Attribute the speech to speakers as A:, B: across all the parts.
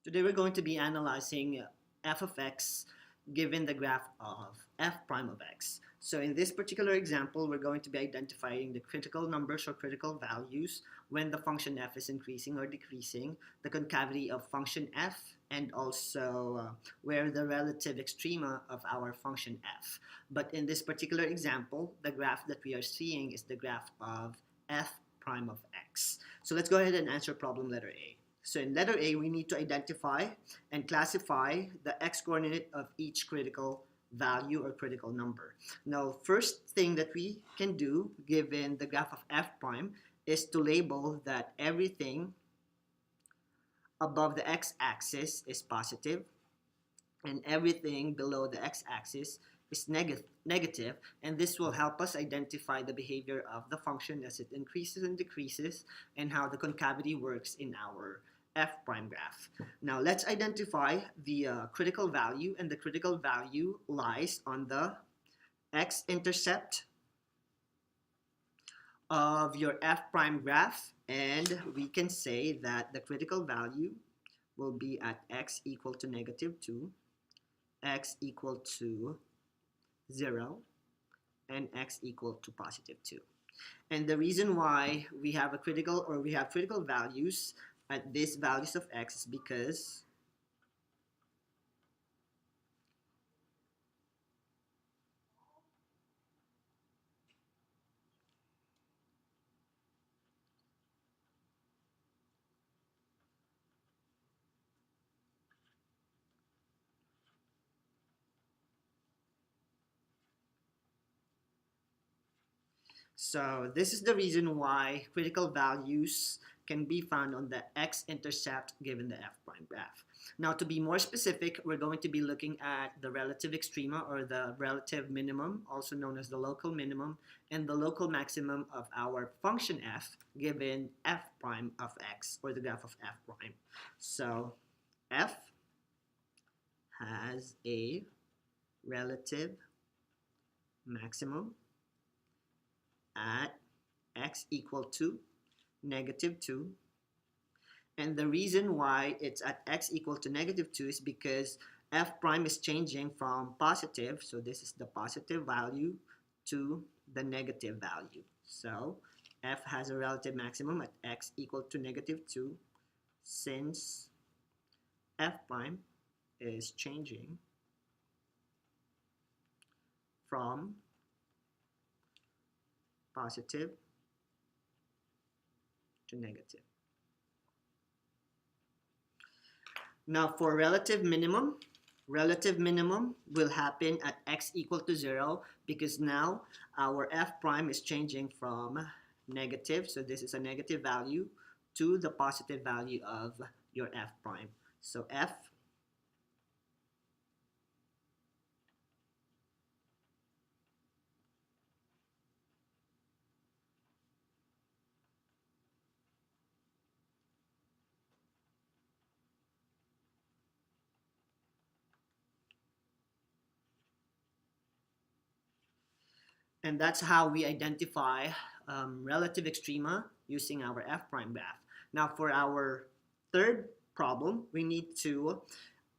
A: Today we're going to be analyzing f of x given the graph of f prime of x. So in this particular example, we're going to be identifying the critical numbers or critical values when the function f is increasing or decreasing, the concavity of function f, and also where the relative extrema of our function f. But in this particular example, the graph that we are seeing is the graph of f prime of x. So let's go ahead and answer problem letter A. So in letter A, we need to identify and classify the x-coordinate of each critical value or critical number. Now, first thing that we can do, given the graph of f prime, is to label that everything above the x-axis is positive and everything below the x-axis is negative, and this will help us identify the behavior of the function as it increases and decreases and how the concavity works in our f prime graph. Now let's identify the critical value, and the critical value lies on the x-intercept of your f prime graph, and we can say that the critical value will be at x equal to -2, x equal to 0, and x equal to +2. And the reason why we have critical values at these values of x is because this is the reason why critical values can be found on the x-intercept given the f prime graph. Now, to be more specific, we're going to be looking at the relative extrema or the relative minimum, also known as the local minimum, and the local maximum of our function f given f prime of x, or the graph of f prime. So f has a relative maximum at x equal to -2, and the reason why it's at x equal to -2 is because f prime is changing from positive, so this is the positive value, to the negative value. So f has a relative maximum at x equal to -2 since f prime is changing from positive to negative. Now for relative minimum will happen at x equal to 0 because now our f prime is changing from negative, so this is a negative value, to the positive value of your f prime. So f and that's how we identify relative extrema using our f prime graph. Now for our third problem, we need to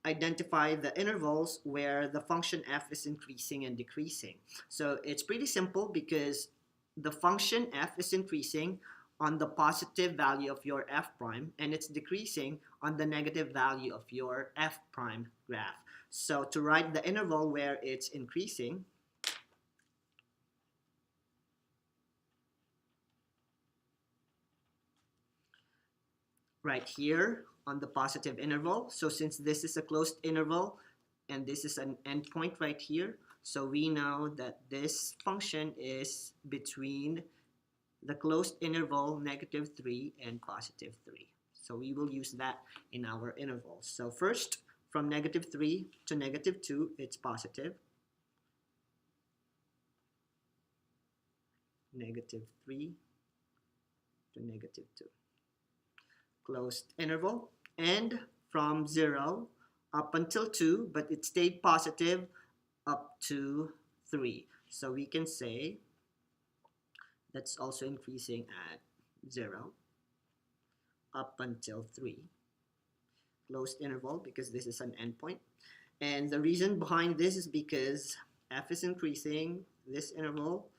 A: identify the intervals where the function f is increasing and decreasing. So it's pretty simple because the function f is increasing on the positive value of your f prime and it's decreasing on the negative value of your f prime graph. So to write the interval where it's increasing, right here on the positive interval. So since this is a closed interval and this is an endpoint right here, so we know that this function is between the closed interval -3 and +3. So we will use that in our intervals. So first, from -3 to -2, it's positive. -3 to -2. Closed interval, and from 0 up until 2, but it stayed positive up to 3. So we can say that's also increasing at 0 up until 3. closed interval, because this is an endpoint. And the reason behind this is because f is increasing this interval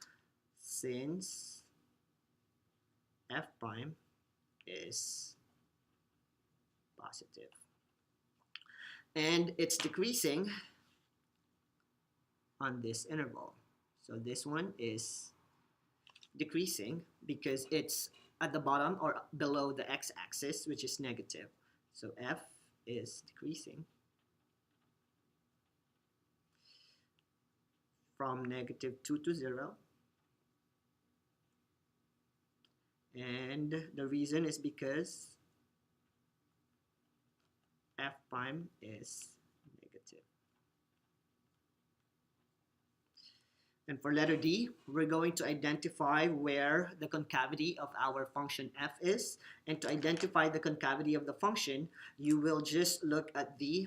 A: since f prime is positive. And it's decreasing on this interval. So this one is decreasing because it's at the bottom or below the x-axis, which is negative. So f is decreasing from -2 to 0. And the reason is because f prime is negative. And for letter D, we're going to identify where the concavity of our function f is. And to identify the concavity of the function, you will just look at the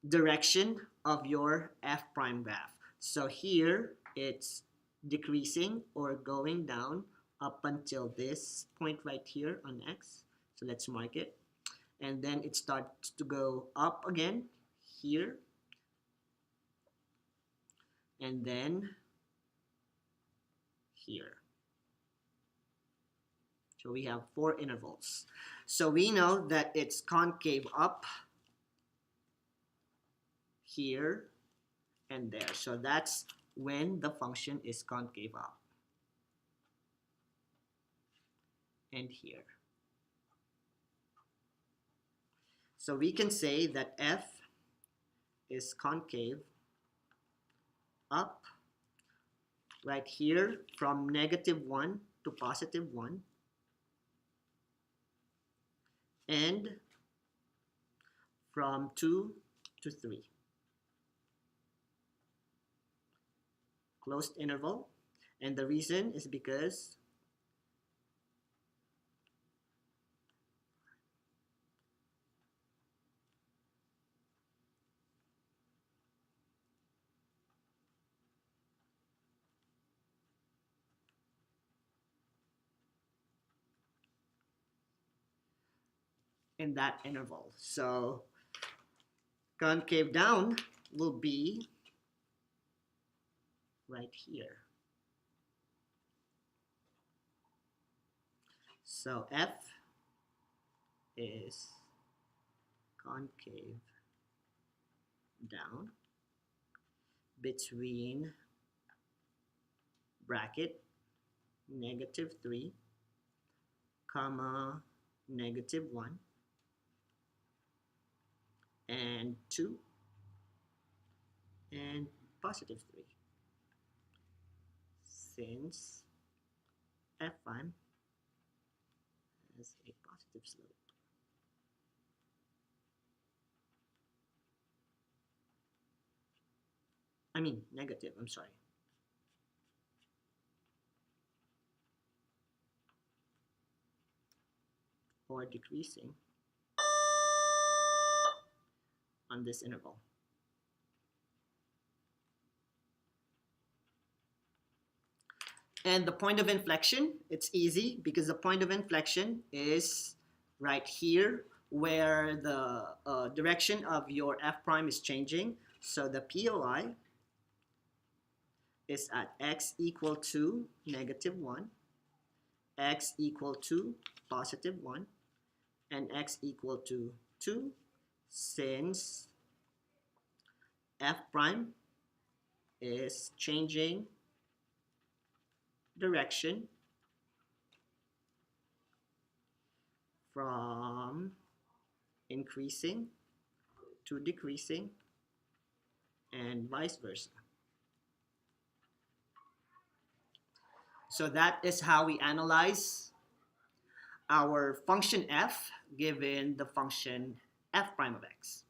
A: direction of your f prime graph. So here, it's decreasing or going down up until this point right here on x. So let's mark it. And then it starts to go up again here. And then here. So we have 4 intervals. So we know that it's concave up here and there. So that's when the function is concave up. And here. So we can say that f is concave up right here from -1 to +1 and from 2 to 3. Closed interval, and the reason is because in that interval. So concave down will be right here. So f is concave down between bracket -3, comma -1 and 2 and +3, since f prime has a positive slope. I mean negative, I'm sorry. Or decreasing on this interval. And the point of inflection, it's easy because the point of inflection is right here where the direction of your f prime is changing. So the POI is at x equal to -1, x equal to +1, and x equal to 2, since f prime is changing direction from increasing to decreasing and vice versa. So that is how we analyze our function f given the function f prime of x.